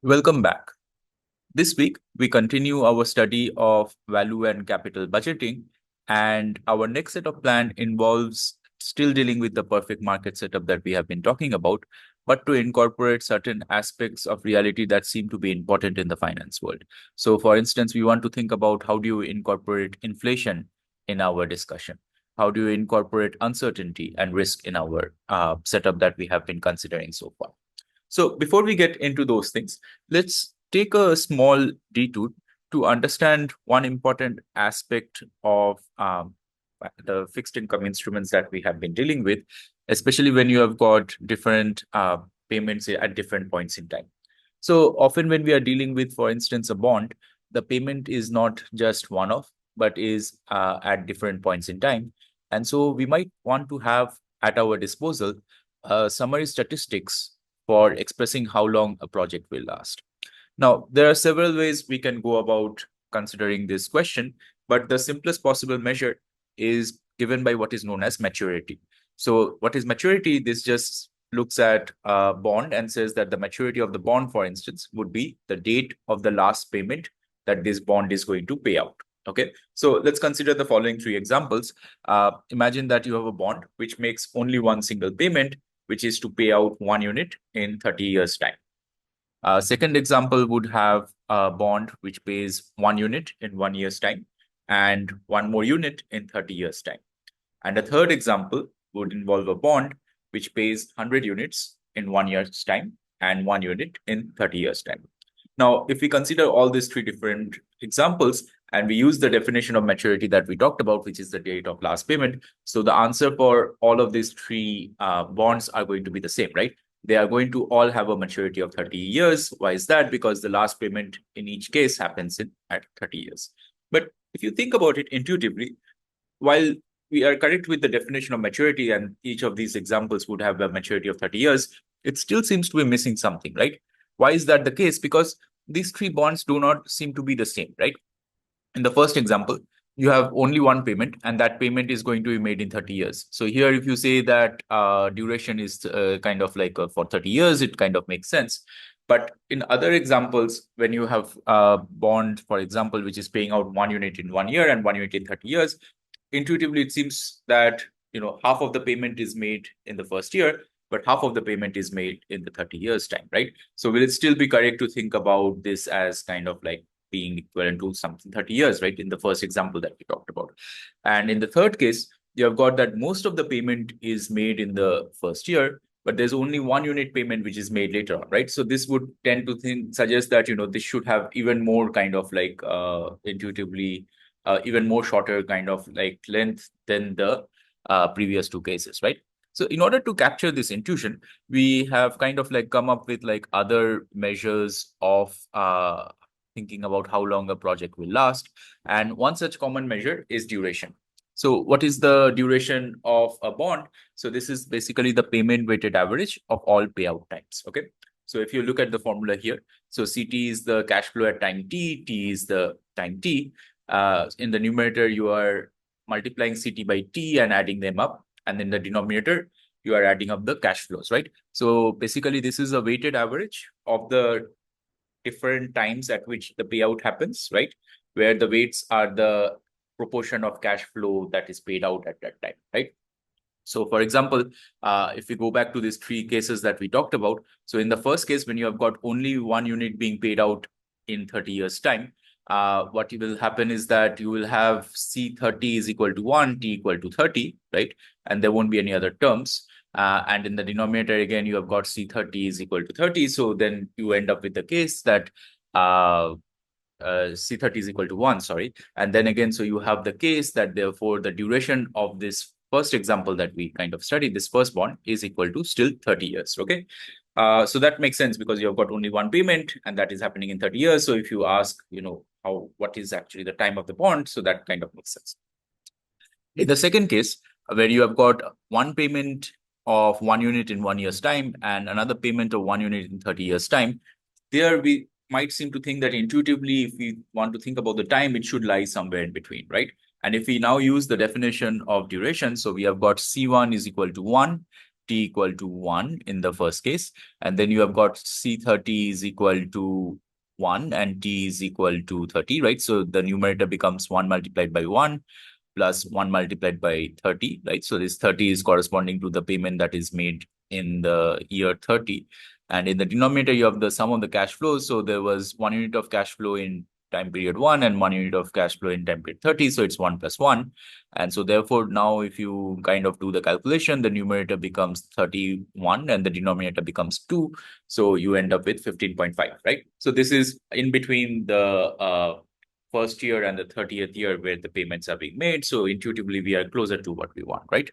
Welcome back. This week, we continue our study of value and capital budgeting, and our next set of plan involves still dealing with the perfect market setup that we have been talking about, but to incorporate certain aspects of reality that seem to be important in the finance world. So, for instance, we want to think about how do you incorporate inflation in our discussion? How do you incorporate uncertainty and risk in our setup that we have been considering so far? So before we get into those things, let's take a small detour to understand one important aspect of the fixed income instruments that we have been dealing with, especially when you have got different payments at different points in time. So often when we are dealing with, for instance, a bond, the payment is not just one-off, but is at different points in time. And so we might want to have at our disposal summary statistics for expressing how long a project will last. Now, there are several ways we can go about considering this question, but the simplest possible measure is given by what is known as maturity. So what is maturity? This just looks at a bond and says that the maturity of the bond, for instance, would be the date of the last payment that this bond is going to pay out. Okay, so let's consider the following three examples. Imagine that you have a bond which makes only one single payment, which is to pay out 1 unit in 30 years' time. Second example would have a bond which pays 1 unit in 1 year's time and one more unit in 30 years' time. And a third example would involve a bond which pays 100 units in 1 year's time and 1 unit in 30 years' time. Now, if we consider all these three different examples and we use the definition of maturity that we talked about, which is the date of last payment, so the answer for all of these three bonds are going to be the same, right? They are going to all have a maturity of 30 years. Why is that? Because the last payment in each case happens at 30 years. But if you think about it intuitively, while we are correct with the definition of maturity and each of these examples would have a maturity of 30 years, it still seems to be missing something, right? Why is that the case? Because these three bonds do not seem to be the same, right? In the first example, you have only one payment and that payment is going to be made in 30 years. So here, if you say that duration is kind of like for 30 years, it kind of makes sense. But in other examples, when you have a bond, for example, which is paying out 1 unit in 1 year and 1 unit in 30 years, intuitively, it seems that half of the payment is made in the first year, but half of the payment is made in the 30 years time, right? So will it still be correct to think about this as kind of like being equivalent to something 30 years, right? In the first example that we talked about. And in the third case, you have got that most of the payment is made in the first year, but there's only 1 unit payment which is made later on, right? So this would tend to suggest that, this should have even more kind of like intuitively even more shorter kind of like length than the previous two cases, right? So in order to capture this intuition, we have kind of like come up with like other measures of thinking about how long a project will last. And one such common measure is duration. So what is the duration of a bond? So this is basically the payment weighted average of all payout times. Okay. So if you look at the formula here, so CT is the cash flow at time T, T is the time T. In the numerator, you are multiplying CT by T and adding them up. And in the denominator, you are adding up the cash flows, right? So basically, this is a weighted average of the different times at which the payout happens, right? Where the weights are the proportion of cash flow that is paid out at that time, right? So for example, if we go back to these three cases that we talked about, so in the first case, when you have got only 1 unit being paid out in 30 years time, what will happen is that you will have C30 is equal to 1, T equal to 30, right? And there won't be any other terms. And in the denominator, again, you have got C30 is equal to 30. So then you end up with the case that C30 is equal to 1, sorry. And then again, so you have the case that therefore the duration of this first example that we kind of studied, this first bond is equal to still 30 years, okay? So that makes sense because you have got only one payment and that is happening in 30 years. So if you ask, what is actually the time of the bond, so that kind of makes sense. In the second case, where you have got one payment of 1 unit in 1 year's time and another payment of 1 unit in 30 years' time, there we might seem to think that intuitively, if we want to think about the time, it should lie somewhere in between, right? And if we now use the definition of duration, so we have got C1 is equal to 1 t equal to 1 in the first case. And then you have got C30 is equal to 1 and t is equal to 30, right? So the numerator becomes 1 multiplied by 1 plus 1 multiplied by 30, right? So this 30 is corresponding to the payment that is made in the year 30. And in the denominator, you have the sum of the cash flows. So there was 1 unit of cash flow in time period 1 and 1 unit of cash flow in time period 30. So it's 1 plus 1. And so therefore, now if you kind of do the calculation, the numerator becomes 31 and the denominator becomes 2. So you end up with 15.5, right? So this is in between the first year and the 30th year where the payments are being made. So intuitively, we are closer to what we want, right?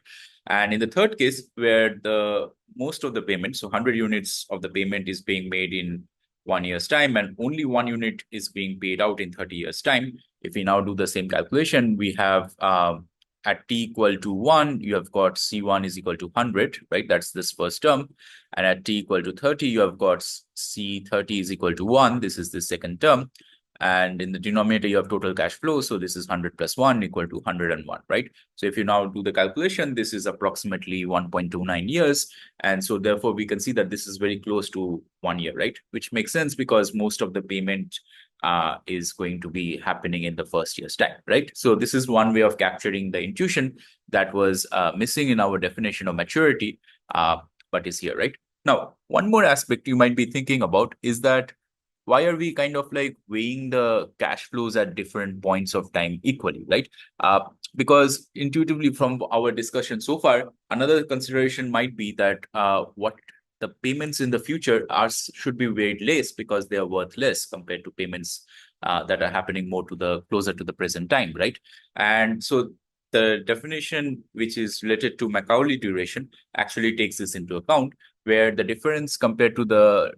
And in the third case, where the most of the payment, so 100 units of the payment is being made in 1 year's time, and only 1 unit is being paid out in 30 years' time. If we now do the same calculation, we have at t equal to 1, you have got C1 is equal to 100, right? That's this first term. And at t equal to 30, you have got C30 is equal to 1. This is the second term. And in the denominator, you have total cash flow. So this is 100 plus 1 equal to 101, right? So if you now do the calculation, this is approximately 1.29 years. And so therefore, we can see that this is very close to 1 year, right? Which makes sense because most of the payment is going to be happening in the first year's time, right? So this is one way of capturing the intuition that was missing in our definition of maturity, but is here, right? Now, one more aspect you might be thinking about is that why are we kind of like weighing the cash flows at different points of time equally, right? Because intuitively from our discussion so far, another consideration might be that what the payments in the future should be weighed less because they are worth less compared to payments that are happening more to the closer to the present time, right? And so the definition which is related to Macaulay duration actually takes this into account, where the difference compared to the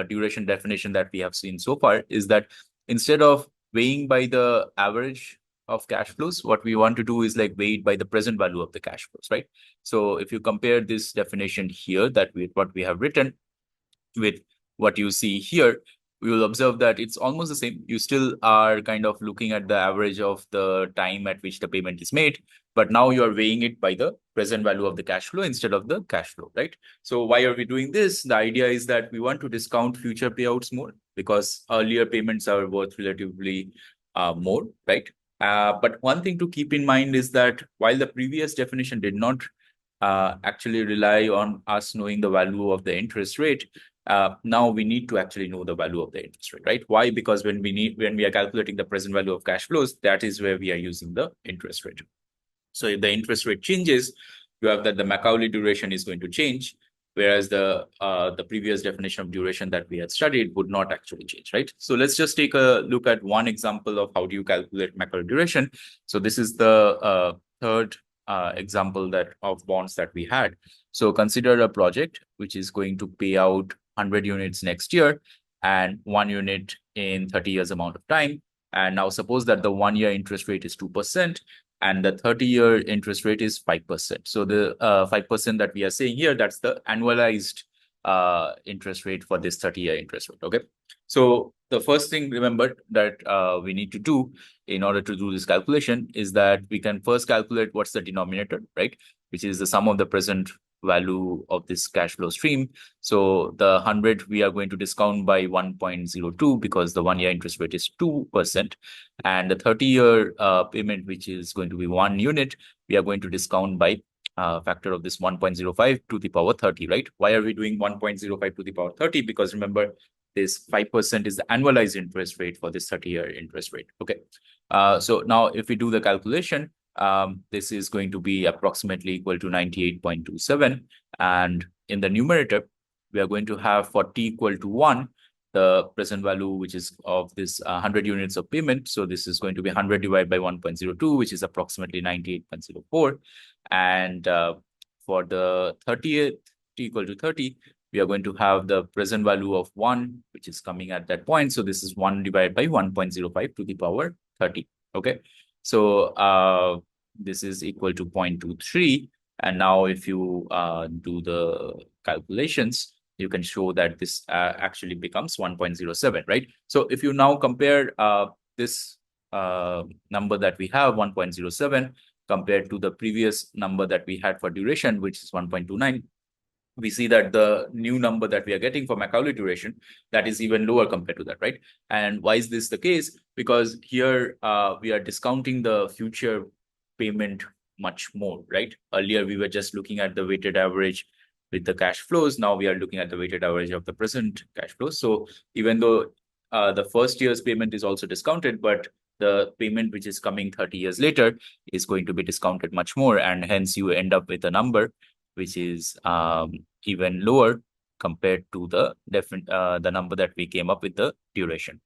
duration definition that we have seen so far is that instead of weighing by the average of cash flows, what we want to do is like weighed by the present value of the cash flows, right? So if you compare this definition here that with what we have written with what you see here, we will observe that it's almost the same. You still are kind of looking at the average of the time at which the payment is made, but now you are weighing it by the present value of the cash flow instead of the cash flow, right? So why are we doing this? The idea is that we want to discount future payouts more because earlier payments are worth relatively more, right? But one thing to keep in mind is that while the previous definition did not actually rely on us knowing the value of the interest rate, now we need to actually know the value of the interest rate, right? Why? Because when we are calculating the present value of cash flows, that is where we are using the interest rate. So if the interest rate changes, you have that the Macaulay duration is going to change, whereas the previous definition of duration that we had studied would not actually change, right? So let's just take a look at one example of how do you calculate Macaulay duration. So this is the third example that of bonds that we had. So consider a project which is going to pay out 100 units next year and 1 unit in 30 years amount of time. And now suppose that the 1 year interest rate is 2% and the 30-year interest rate is 5%. So the 5% that we are saying here, that's the annualized interest rate for this 30-year interest rate, okay? So the first thing, remember, that we need to do in order to do this calculation is that we can first calculate what's the denominator, right? Which is the sum of the present value of this cash flow stream. So the 100 we are going to discount by 1.02 because the 1 year interest rate is 2%. And the 30-year payment, which is going to be 1 unit, we are going to discount by factor of this 1.05 to the power 30, right? Why are we doing 1.05 to the power 30? Because remember, this 5% is the annualized interest rate for this 30-year interest rate, okay? So now if we do the calculation, this is going to be approximately equal to 98.27. And in the numerator, we are going to have for t equal to 1, the present value, which is of this 100 units of payment. So this is going to be 100 divided by 1.02, which is approximately 98.04. And for the 30th, t equal to 30, we are going to have the present value of 1, which is coming at that point. So this is 1 divided by 1.05 to the power 30. Okay. So this is equal to 0.23. And now if you do the calculations, you can show that this actually becomes 1.07, right? So if you now compare this number that we have, 1.07, compared to the previous number that we had for duration, which is 1.29, we see that the new number that we are getting for Macaulay duration, that is even lower compared to that, right? And why is this the case? Because here we are discounting the future payment much more, right? Earlier, we were just looking at the weighted average with the cash flows. Now we are looking at the weighted average of the present cash flows. So even though the first year's payment is also discounted, but the payment which is coming 30 years later is going to be discounted much more. And hence you end up with a number which is even lower compared to the number that we came up with the duration.